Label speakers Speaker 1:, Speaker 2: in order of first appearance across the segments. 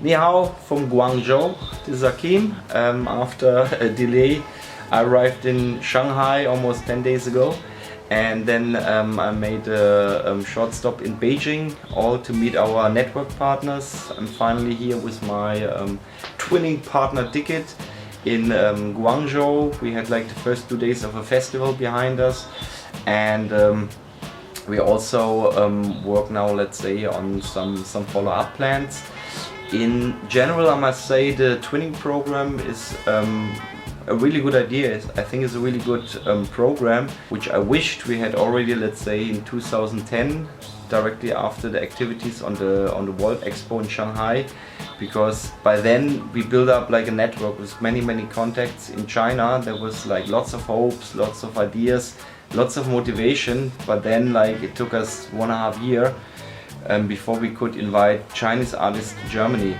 Speaker 1: Ni hao from Guangzhou. This is Akim. After a delay, I arrived in Shanghai almost 10 days ago, and then I made a short stop in Beijing, all to meet our network partners. I'm finally here with my twinning partner Ticket in Guangzhou. We had like the first 2 days of a festival behind us, and we also work now, let's say, on some follow-up plans. In general, I must say the twinning program is a really good idea. I think it's a really good program, which I wished we had already, let's say, in 2010, directly after the activities on the World Expo in Shanghai, because by then we built up like a network with many contacts in China. There was like lots of hopes, lots of ideas, lots of motivation, but then like it took us 1.5 years before we could invite Chinese artists to Germany.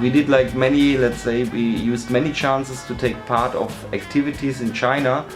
Speaker 1: We did like many, let's say, we used many chances to take part of activities in China.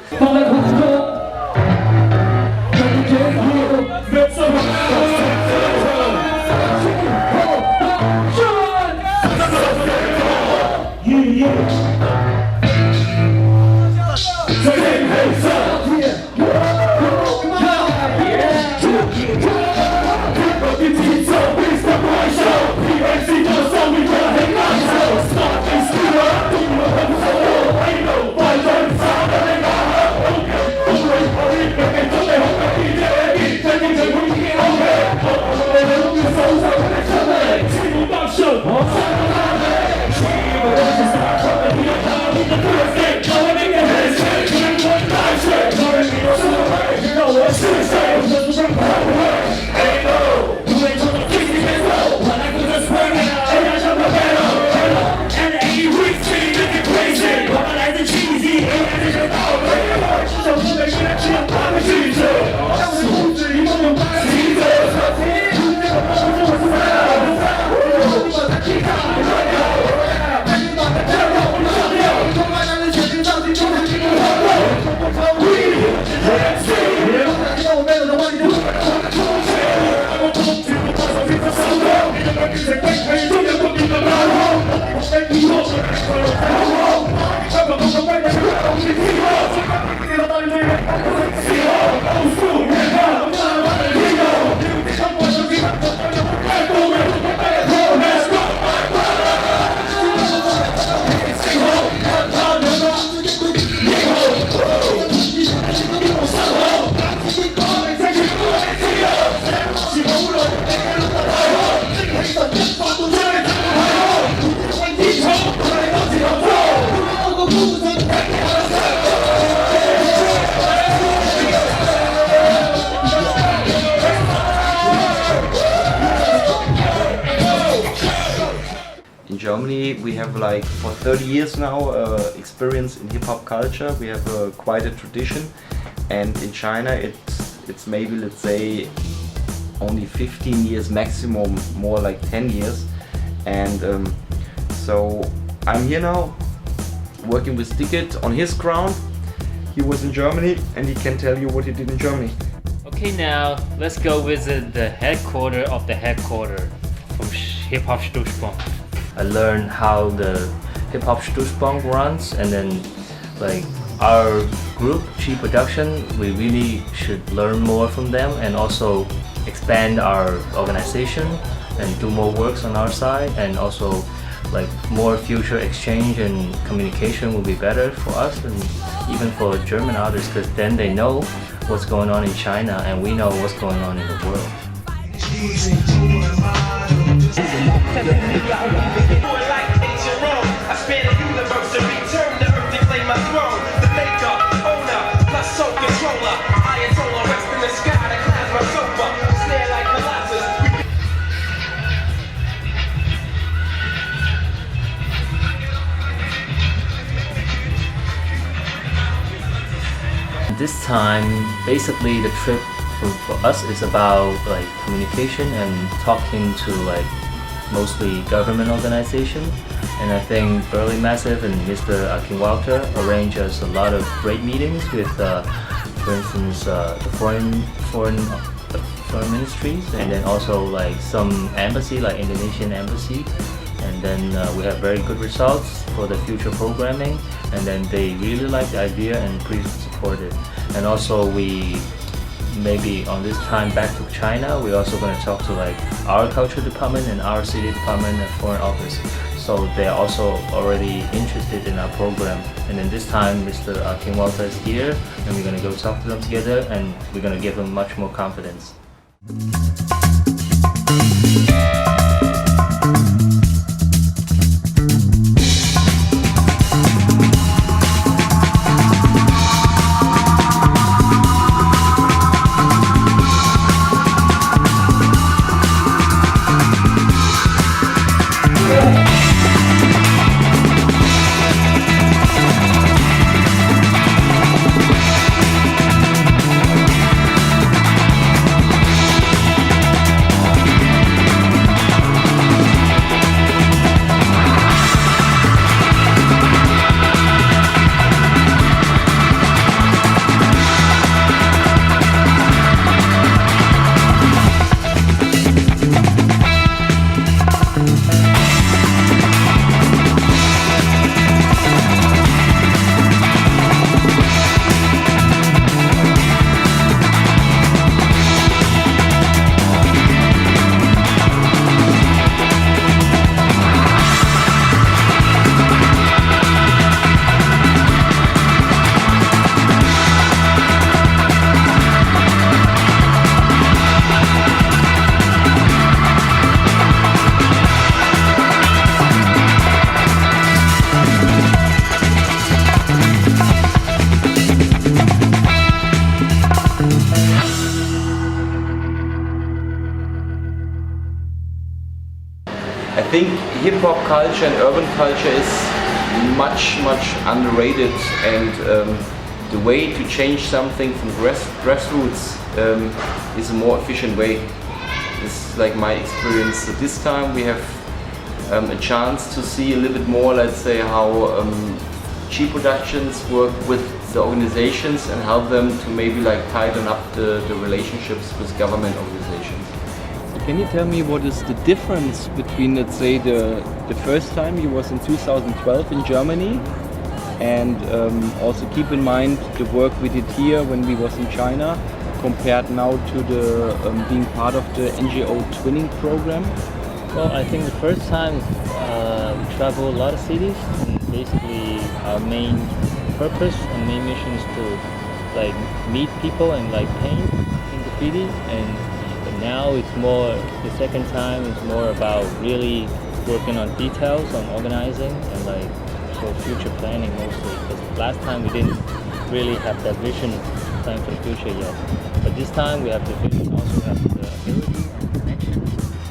Speaker 1: In Germany, we have like for 30 years now experience in hip-hop culture. We have quite a tradition, and in China it's maybe, let's say, only 15 years maximum, more like 10 years. And so I'm here now working with Ticket on his ground. He was in Germany and he can tell you what he did in Germany.
Speaker 2: Okay, now let's go visit the headquarters of the headquarters from Hip Hop Stutzbong.
Speaker 3: I learned how the Hip Hop Stutzbong runs, and then like our group, Chi Production, we really should learn more from them and also expand our organization and do more works on our side, and also like more future exchange and communication will be better for us and even for German artists, because then they know what's going on in China and we know what's going on in the world. This time, basically the trip for us is about like communication and talking to like mostly government organizations. And I think Burley Massive and Mr. Akin Walter arrange us a lot of great meetings with, for instance, the foreign ministries, and then also like some embassy, like Indonesian embassy. and then we have very good results for the future programming, and then they really like the idea and please support it. And also we maybe on this time back to China, we're also going to talk to like our culture department and our city department and foreign office. So they're also already interested in our program. And then this time Mr. King Walter is here, and we're going to go talk to them together, and we're going to give them much more confidence.
Speaker 1: I think hip-hop culture and urban culture is much underrated, and the way to change something from grassroots is a more efficient way. It's like my experience. So this time we have a chance to see a little bit more, let's say, how cheap productions work with the organizations and help them to maybe like tighten up the relationships with government organizations.
Speaker 4: Can you tell me what is the difference between, let's say, the first time you was in 2012 in Germany, and also keep in mind the work we did here when we was in China, compared now to the being part of the NGO twinning program?
Speaker 3: Well, I think the first time we traveled a lot of cities, and basically our main purpose and main mission is to like meet people and like paint in graffiti. But now it's more, the second time is more about really working on details, on organizing, and like for future planning mostly. Because last time we didn't really have that vision plan for the future yet. But this time we have the vision, also have the ability and connection.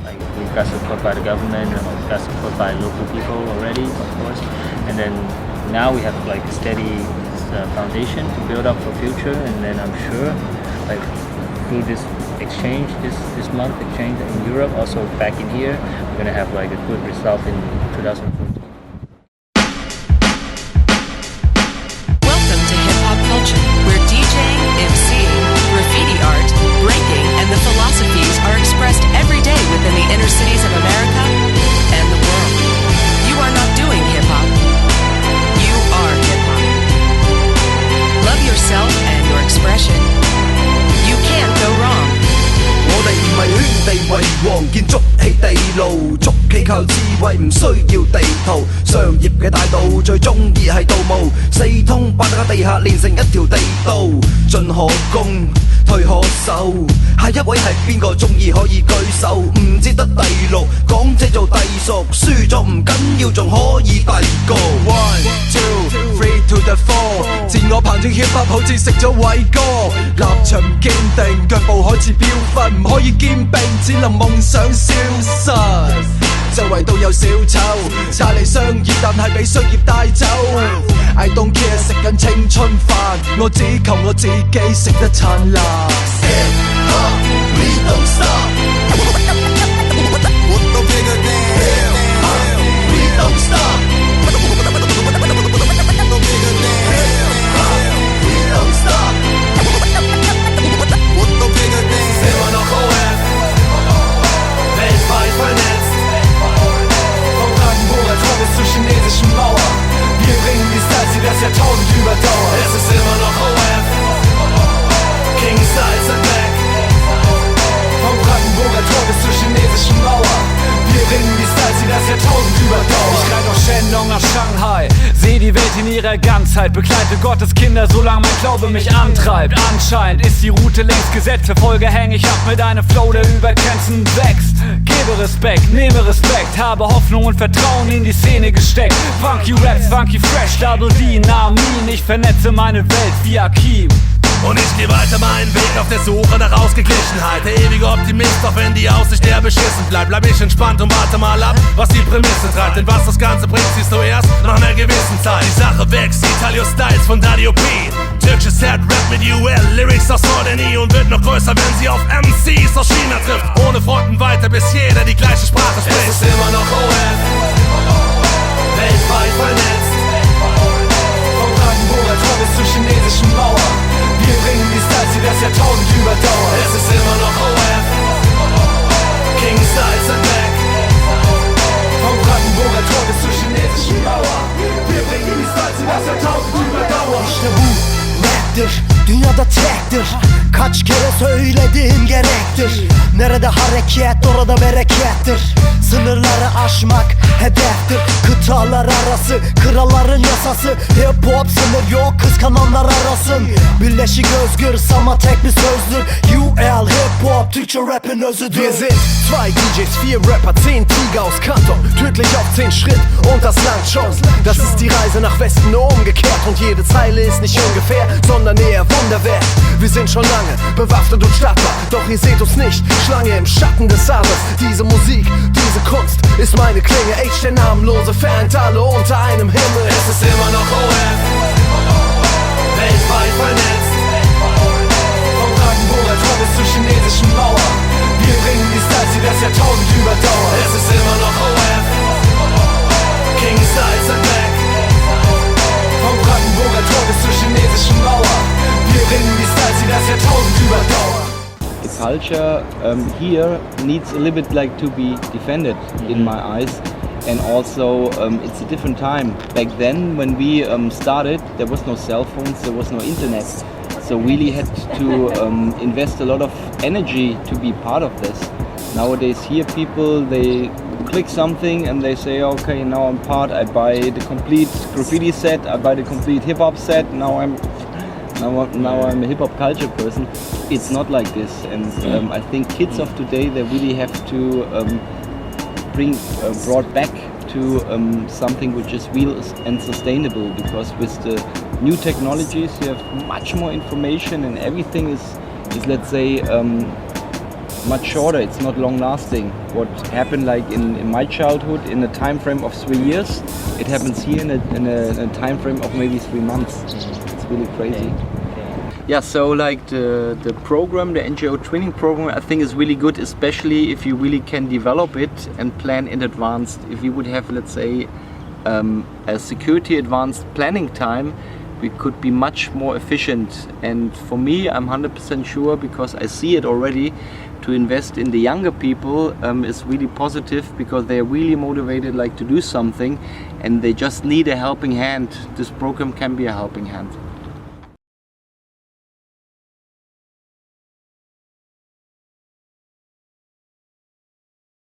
Speaker 3: Like we've got support by the government, and we've got support by local people already, of course. And then now we have like a steady foundation to build up for future. And then I'm sure, like through this exchange, this month exchange in Europe, also back in here, we're gonna have like a good result in 2014.
Speaker 5: Welcome to Hip Hop Culture, where DJing, MCing, graffiti art, breaking, and the philosophies are expressed every day within the inner cities of America and the world. You are not doing hip hop. You are hip hop. Love yourself and your expression. You can't go wrong.
Speaker 6: 我哋唔係圈地為王，建築起地路，捉棋靠智慧，唔需要地圖。商業嘅大道最中意係盜墓，四通八達嘅地下連成一條地道，進可攻，退可守。下一位係邊個？中意可以舉手，唔知得第六，講者做隸屬，輸咗唔緊要，仲可以第個。One two three to the four， 自我膨脹 hip hop 好似食咗偉哥，立場唔堅定，腳步開始飄忽，唔可以兼並，只能夢想消失。周圍都有小丑，帶嚟商業，但係俾商業帶走。I don't care， 食緊青春飯，我只求我自己食得燦爛。Hip hop we don't stop， what the bigger than hip hop we don't stop， what the bigger than hip hop we don't stop， what the bigger than immer noch OF， weltweit vernetzt。
Speaker 7: frei. Seh die Welt in ihrer Ganzheit, begleite Gottes Kinder, solange mein Glaube mich antreibt. Anscheinend ist die Route längst gesetzt, verfolge, häng ich ab mit einem Flow, der über Grenzen wächst. Gebe Respekt, nehme Respekt, habe Hoffnung und Vertrauen in die Szene gesteckt. Funky Raps, funky fresh, Double D, Namin, ich vernetze meine Welt wie Akim.
Speaker 8: Und ich geh weiter meinen Weg auf der Suche nach Ausgeglichenheit. Der ewige Optimist, auch wenn die Aussicht eher beschissen bleibt. Bleib ich entspannt und warte mal ab, was die Prämisse treibt. Denn was das Ganze bringt, siehst du erst nach einer gewissen Zeit. Die Sache wächst, Italio Styles von Daddy P. Türkisches Set, Rap mit UL, Lyrics aus Ordini und wird noch größer, wenn sie auf MCs aus China trifft. Ohne Fronten weiter, bis jeder die gleiche Sprache spricht. Es ist immer noch OF, weltweit vernetzt. Vom Brandenburger Tor bis zur chinesischen Mauer. Wir bringen die Styles, die das Jahrtausend überdauern. Es ist immer noch OF, King Styles and back. Vom Brandenburger Tor bis zur chinesischen Mauer. Wir bringen die Styles, die das Jahrtausend überdauern.
Speaker 6: İşte bu raptir, dünyada tektir. Kaç kere söylediğim gerektir. Nerede hareket orada berekettir. Sınırları aşmak hedeftir. Kıtalar arası kralların yasası. Hip hop sınır yok, kıskananlar arasın. Birleşik özgür ama tek bir sözdür. UL Hip Hop, Türkçe rapin özüdür.
Speaker 8: Wir sind 2 DJs, 4 Rapper, 10 Tiger aus Kanton. Tödlich auf 10 Schritt und das langt schon. Das ist die Reise nach Westen nur umgekehrt. Und jede Zeile ist nicht ungefähr, sondern eher Wunderwert. Wir sind schon lange bewaffnet und startbar, doch ihr seht uns nicht, Schlange im Schatten des Sabers. Diese Musik, diese Kunst ist meine Klinge. H, der Namenlose, vereint alle unter einem Himmel. Es ist immer noch OF, weltweit vernetzt. Vom Brandenburger Tor bis zur chinesischen Mauer. Wir bringen die Styles, die das Jahrtausend überdauern. Es ist immer noch OF, King Styles and back. Vom Brandenburger Tor bis zur chinesischen Mauer. Wir bringen die Styles, die das Jahrtausend überdauern.
Speaker 4: The culture here needs a little bit like to be defended in my eyes, and also it's a different time. Back then when we started, there was no cell phones, there was no internet, so really had to invest a lot of energy to be part of this. Nowadays here people, they click something and they say, okay, now I'm part, I buy the complete graffiti set, I buy the complete hip hop set, now I'm a hip hop culture person. It's not like this, and I think kids of today, they really have to bring brought back to something which is real and sustainable, because with the new technologies you have much more information and everything is let's say much shorter. It's not long lasting. What happened like in my childhood in a time frame of 3 years, it happens here in a time frame of maybe 3 months. It's really crazy. Yeah, so like the program, the NGO training program, I think is really good, especially if you really can develop it and plan in advance. If you would have, let's say, a security advanced planning time, we could be much more efficient. And for me, I'm 100% sure, because I see it already, to invest in the younger people is really positive, because they are really motivated like to do something and they just need a helping hand. This program can be a helping hand.